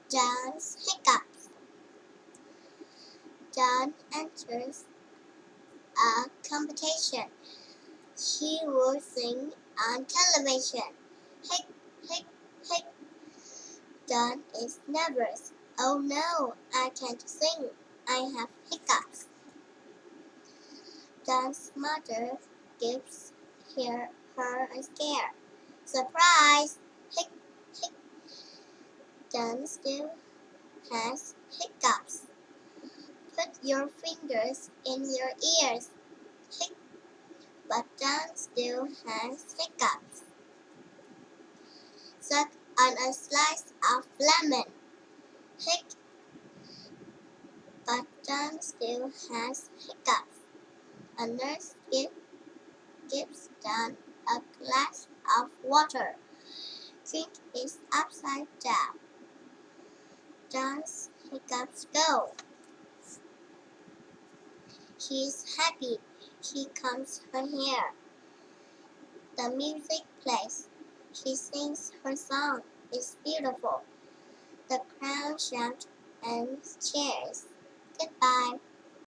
John's Hiccups. John enters a competition. He will sing on television. Hic, hic, hic. John is nervous. Oh no, I can't sing. I have hiccups. John's mother gives her a scare. Surprise! Hic, hic. John still has hiccups. Put your fingers in your ears. Hic, but John still has hiccups. Suck on a slice of lemon. Hic, but John still has hiccups. A nurse gives John a glass of water. Drink it upside down. John's hiccups go. He's happy. He combs her hair. The music plays. She sings her song. It's beautiful. The crowd shouts and cheers. Goodbye.